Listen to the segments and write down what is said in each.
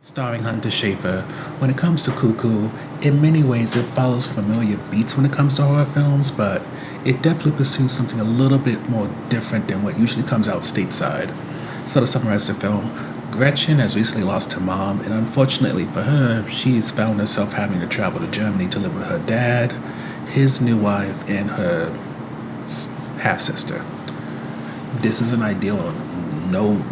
Starring Hunter Schafer. When it comes to Cuckoo, in many ways it follows familiar beats when it comes to horror films, but it definitely pursues something a little bit more different than what usually comes out stateside. So to summarize the film, Gretchen has recently lost her mom, and unfortunately for her, she's found herself having to travel to Germany to live with her dad, his new wife, and her half sister. This isn't ideal in no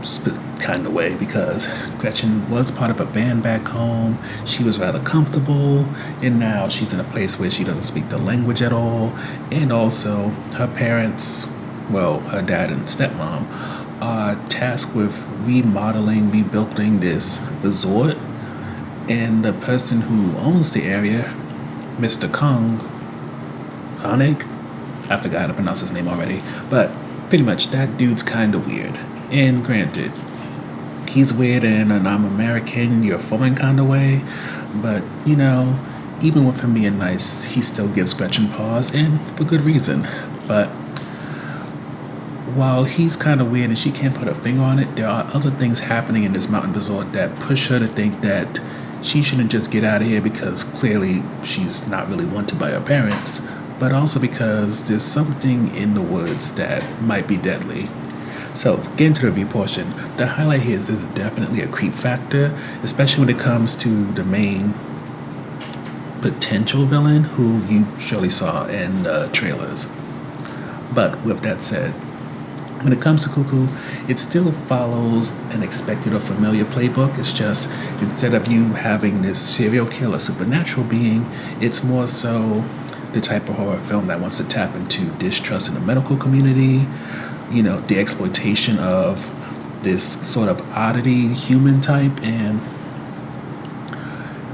kind of way because Gretchen was part of a band back home. She was rather comfortable, and now she's in a place where she doesn't speak the language at all. And also, her parents, well, her dad and stepmom, are tasked with rebuilding this resort. And the person who owns the area, Mr. Koenig, I forgot how to pronounce his name already, but pretty much that dude's kind of weird. And granted, he's weird in an I'm American, you're foreign kind of way, but even with him being nice, he still gives Gretchen pause, and for good reason. But while he's kind of weird and she can't put her finger on it, there are other things happening in this mountain resort that push her to think that she shouldn't just get out of here because clearly she's not really wanted by her parents, but also because there's something in the woods that might be deadly. So, getting to the review portion, the highlight here is there's definitely a creep factor, especially when it comes to the main potential villain who you surely saw in the trailers. But with that said, when it comes to Cuckoo, it still follows an expected or familiar playbook. It's just instead of you having this serial killer supernatural being, it's more so the type of horror film that wants to tap into distrust in the medical community, the exploitation of this sort of oddity human type. And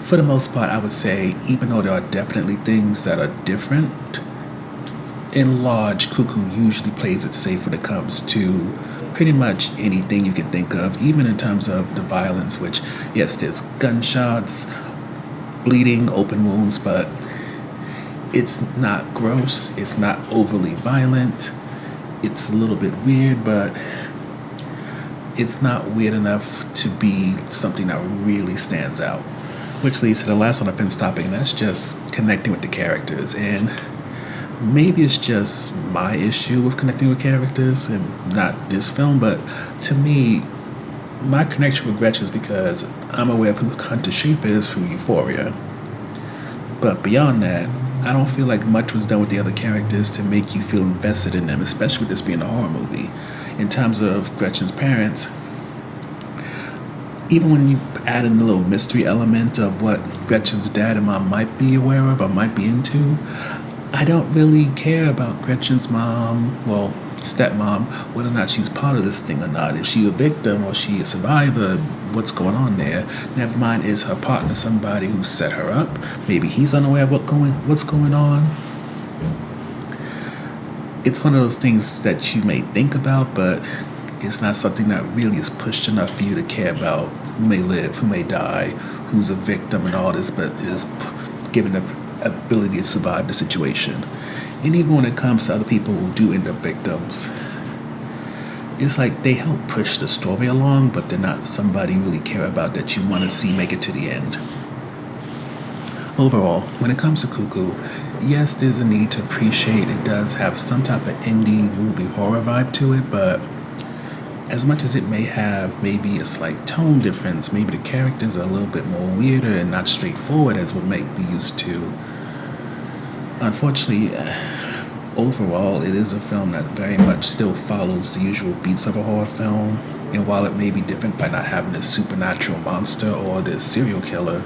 for the most part, I would say, even though there are definitely things that are different, in large, Cuckoo usually plays it safe when it comes to pretty much anything you can think of, even in terms of the violence, which, yes, there's gunshots, bleeding, open wounds, but it's not gross, it's not overly violent, it's a little bit weird, but it's not weird enough to be something that really stands out. Which leads to the last one I've been stopping, and that's just connecting with the characters. And maybe it's just my issue with connecting with characters and not this film, but to me, my connection with Gretchen is because I'm aware of who Hunter Schafer is through Euphoria. But beyond that, I don't feel like much was done with the other characters to make you feel invested in them, especially with this being a horror movie. In terms of Gretchen's parents, even when you add in the little mystery element of what Gretchen's dad and mom might be aware of or might be into, I don't really care about Gretchen's stepmom, whether or not she's part of this thing or not. Is she a victim or is she a survivor? What's going on there? Never mind, is her partner somebody who set her up? Maybe he's unaware of what's going on. It's one of those things that you may think about, but it's not something that really is pushed enough for you to care about who may live, who may die, who's a victim and all this, but is given the ability to survive the situation. And even when it comes to other people who do end up victims, it's like they help push the story along, but they're not somebody you really care about that you want to see make it to the end. Overall, when it comes to Cuckoo, yes, there's a need to appreciate it does have some type of indie movie horror vibe to it, but as much as it may have maybe a slight tone difference, maybe the characters are a little bit more weirder and not straightforward as what might be used to. Unfortunately, overall, it is a film that very much still follows the usual beats of a horror film, and while it may be different by not having this supernatural monster or this serial killer,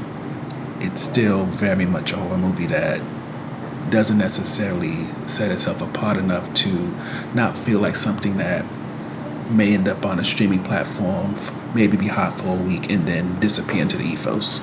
it's still very much a horror movie that doesn't necessarily set itself apart enough to not feel like something that may end up on a streaming platform, maybe be hot for a week, and then disappear into the ethos.